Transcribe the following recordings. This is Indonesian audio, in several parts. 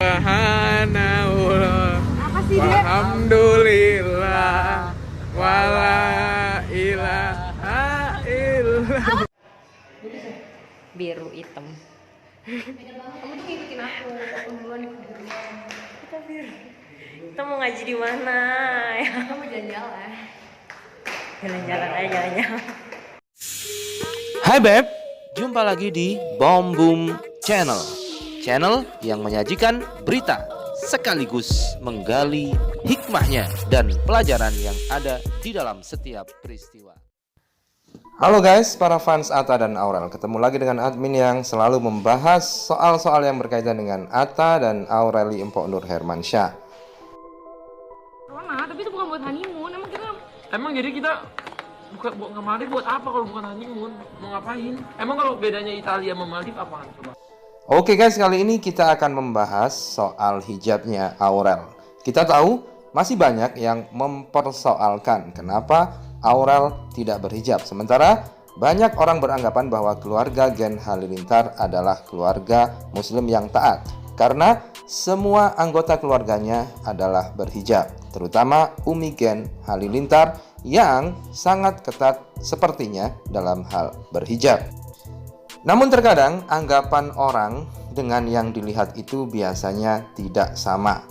Subhanallah. Apa sih dia? Alhamdulillah. Wala ilaha illallah. Biru hitam. Kamu tuh ngikutin aku duluan kita biru. Kita mau ngaji di mana? Ya. Kita mau jalan-jalan. Jalan-jalan aja jalan-jalan. Hai Beb, jumpa lagi di Bom Boom Channel. Channel yang menyajikan berita sekaligus menggali hikmahnya dan pelajaran yang ada di dalam setiap peristiwa. Halo guys, para fans Atta dan Aurel. Ketemu lagi dengan admin yang selalu membahas soal-soal yang berkaitan dengan Atta dan Aureli Empok Nur Hermansyah. Mana? Tapi itu bukan buat honeymoon. Emang jadi kita buka Maldives buat apa kalau bukan honeymoon? Mau ngapain? Emang kalau bedanya Italia sama Maldives apaan coba? Oke guys, kali ini kita akan membahas soal hijabnya Aurel. Kita tahu masih banyak yang mempersoalkan kenapa Aurel tidak berhijab. Sementara banyak orang beranggapan bahwa keluarga Gen Halilintar adalah keluarga muslim yang taat, karena semua anggota keluarganya adalah berhijab, terutama Umi Gen Halilintar yang sangat ketat sepertinya dalam hal berhijab. Namun terkadang anggapan orang dengan yang dilihat itu biasanya tidak sama.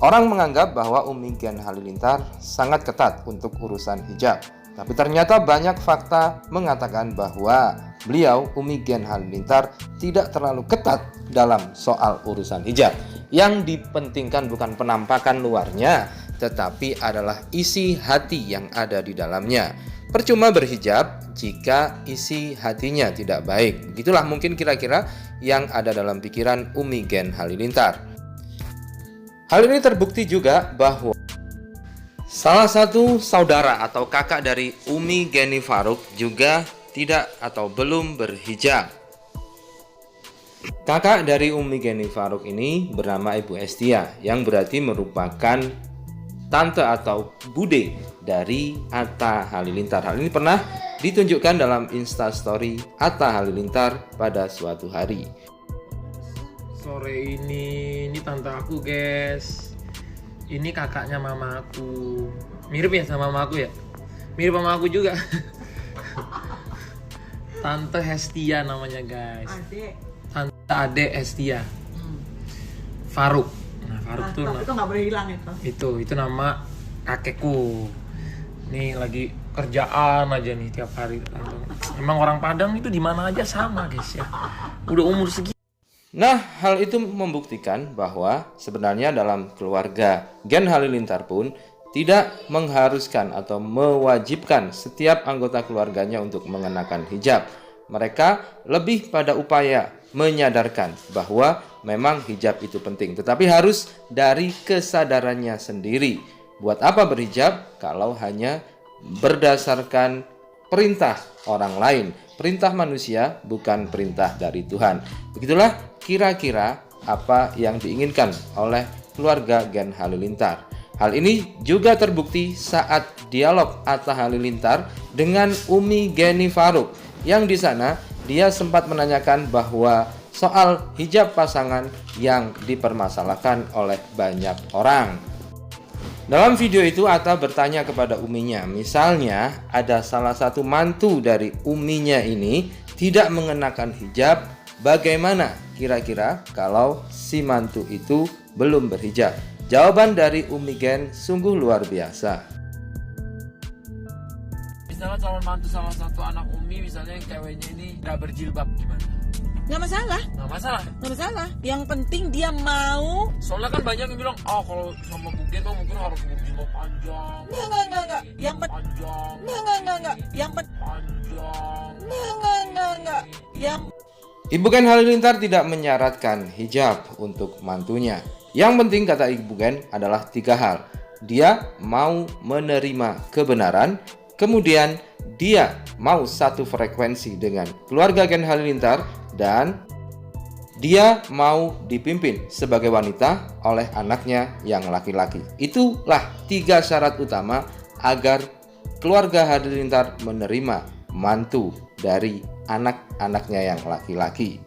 Orang menganggap bahwa Umi Gen Halilintar sangat ketat untuk urusan hijab. Tapi ternyata banyak fakta mengatakan bahwa beliau, Umi Gen Halilintar, tidak terlalu ketat dalam soal urusan hijab. Yang dipentingkan bukan penampakan luarnya, tetapi adalah isi hati yang ada di dalamnya. Percuma berhijab jika isi hatinya tidak baik. Begitulah mungkin kira-kira yang ada dalam pikiran Umi Gen Halilintar. Hal ini terbukti juga bahwa salah satu saudara atau kakak dari Umi Geni Faruk juga tidak atau belum berhijab. Kakak dari Umi Geni Faruk ini bernama Ibu Estia, yang berarti merupakan tante atau bude dari Atta Halilintar. Hal ini pernah ditunjukkan dalam Instastory Atta Halilintar pada suatu hari. Sore ini tante aku guys. Ini kakaknya mama aku. Mirip ya sama mama aku ya? Mirip sama aku juga. Tante Hestia namanya guys. Tante Ade Hestia. Faruk. Nah, Faruk tuh itu nggak boleh hilang itu nama kakekku. Nih lagi kerjaan aja nih tiap hari. Emang orang Padang itu di mana aja sama guys ya. Udah umur segitu. Nah, hal itu membuktikan bahwa sebenarnya dalam keluarga Gen Halilintar pun tidak mengharuskan atau mewajibkan setiap anggota keluarganya untuk mengenakan hijab. Mereka lebih pada upaya menyadarkan bahwa memang hijab itu penting, tetapi harus dari kesadarannya sendiri. Buat apa berhijab kalau hanya berdasarkan perintah orang lain, perintah manusia, bukan perintah dari Tuhan. Begitulah kira-kira apa yang diinginkan oleh keluarga Gen Halilintar. Hal ini juga terbukti saat dialog Atta Halilintar dengan Umi Geni Faruk, yang di sana dia sempat menanyakan bahwa soal hijab pasangan yang dipermasalahkan oleh banyak orang. Dalam video itu Atta bertanya kepada uminya, misalnya ada salah satu mantu dari uminya ini tidak mengenakan hijab, bagaimana kira-kira kalau si mantu itu belum berhijab? Jawaban dari Umi Gen sungguh luar biasa. Misalnya calon mantu salah satu anak Umi, misalnya yang ceweknya ini gak berjilbab, gimana? nggak masalah Nggak masalah. yang penting dia mau. Soalnya kan banyak yang bilang, kalau sama Bu Gen mungkin harus berjilbab panjang. Enggak yang Panjang. enggak yang Panjang. enggak yang Ibu Gen Halilintar tidak menyaratkan hijab untuk mantunya. Yang penting kata Ibu Gen adalah 3 hal. Dia mau menerima kebenaran, kemudian dia mau satu frekuensi dengan keluarga Gen Halilintar, dan dia mau dipimpin sebagai wanita oleh anaknya yang laki-laki. Itulah 3 syarat utama agar keluarga Halilintar menerima mantu dari anak-anaknya yang laki-laki.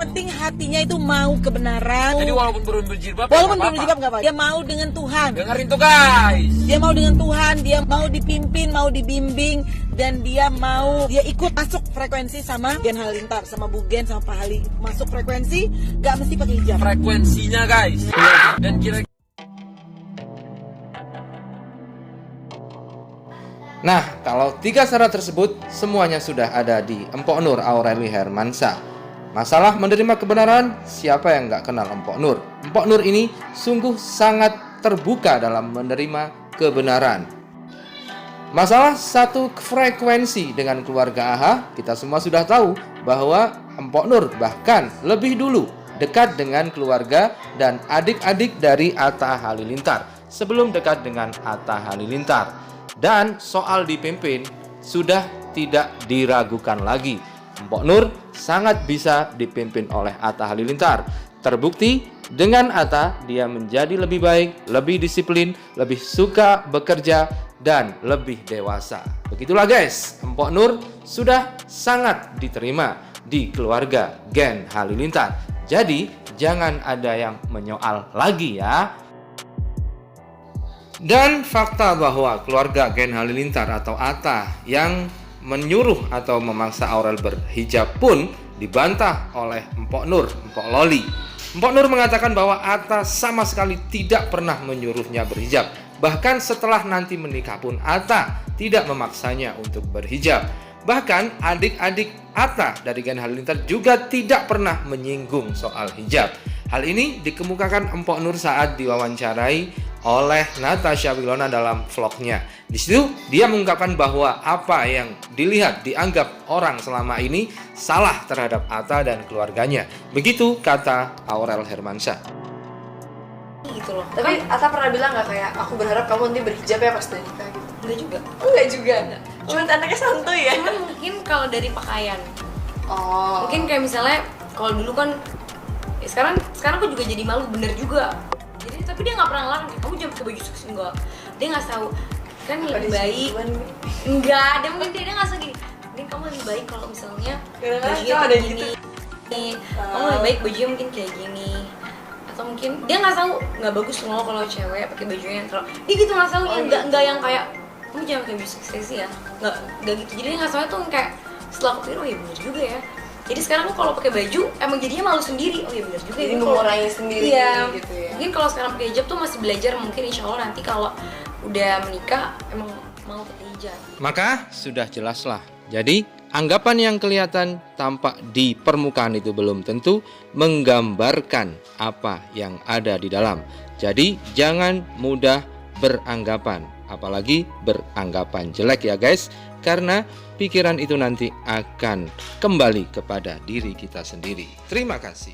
penting hatinya itu mau kebenaran. Jadi walaupun belum berjilbab, Walaupun ya belum nggak berjilbab nggak apa-apa. Dia mau dengan Tuhan. dengerin tuh guys. Dia mau dengan Tuhan, dia mau dipimpin, mau dibimbing, dan dia ikut masuk frekuensi sama Gen Halilintar, sama Bu Gen, sama Pak Hali. Masuk frekuensi, nggak mesti pakai hijab. Frekuensinya guys. Dan kira Nah, kalau 3 syarat tersebut semuanya sudah ada di Empok Nur Aureli Hermansyah. Masalah menerima kebenaran, siapa yang nggak kenal Empok Nur? Empok Nur ini sungguh sangat terbuka dalam menerima kebenaran. Masalah satu frekuensi dengan keluarga AHA, kita semua sudah tahu bahwa Empok Nur bahkan lebih dulu dekat dengan keluarga dan adik-adik dari Atta Halilintar sebelum dekat dengan Atta Halilintar. Dan soal dipimpin sudah tidak diragukan lagi. Empok Nur sangat bisa dipimpin oleh Atta Halilintar. Terbukti dengan Atta dia menjadi lebih baik, lebih disiplin, lebih suka bekerja, dan lebih dewasa. Begitulah guys, Empok Nur sudah sangat diterima di keluarga Gen Halilintar. Jadi jangan ada yang menyoal lagi ya. Dan fakta bahwa keluarga Gen Halilintar atau Atta yang menyuruh atau memaksa Aurel berhijab pun dibantah oleh Empok Nur, Empok Loli. Empok Nur mengatakan bahwa Atta sama sekali tidak pernah menyuruhnya berhijab. Bahkan setelah nanti menikah pun Atta tidak memaksanya untuk berhijab. Bahkan adik-adik Atta dari Gen Halilintar juga tidak pernah menyinggung soal hijab. Hal ini dikemukakan Empok Nur saat diwawancarai oleh Natasha Wilona dalam vlognya. Di situ dia mengungkapkan bahwa apa yang dianggap orang selama ini salah terhadap Atta dan keluarganya. Begitu kata Aurel Hermansyah. Gitu loh. Tapi Atta pernah bilang nggak kayak aku berharap kamu nanti berhijab ya pas udah nikah gitu? Enggak juga. Enggak juga. Cuman anaknya santuy ya. Cuman mungkin kalau dari pakaian. Oh. Mungkin kayak misalnya kalau dulu kan ya sekarang aku juga jadi malu bener juga. Jadi tapi dia nggak pernah ngelarang kamu jangan pakai baju seksi, enggak. Dia nggak tahu kan lebih baik. Enggak, dia mungkin dia nggak tahu gini. Mungkin kamu lebih baik kalau misalnya bajunya ada kayak gini. Kamu lebih baik bajunya mungkin kayak gini. Atau mungkin dia nggak tahu nggak bagus loh kalau cewek pakai bajunya yang terlalu dia gitu nggak tahu nggak yang kayak kamu jangan pakai baju seksi ya nggak gitu. Jadi dia nggak tahu tuh kayak setelah aku pikir oh ya bener juga ya. Jadi sekarang aku kalau pakai baju emang jadinya malu sendiri. Oh iya benar juga. Jadi mengurangi sendiri iya, gitu ya. Mungkin kalau sekarang pakai hijab tuh masih belajar, mungkin insya Allah nanti kalau udah menikah emang mau pakai hijab. Maka sudah jelaslah. Jadi anggapan yang kelihatan tampak di permukaan itu belum tentu menggambarkan apa yang ada di dalam. Jadi jangan mudah beranggapan, apalagi beranggapan jelek ya guys. Karena pikiran itu nanti akan kembali kepada diri kita sendiri. Terima kasih.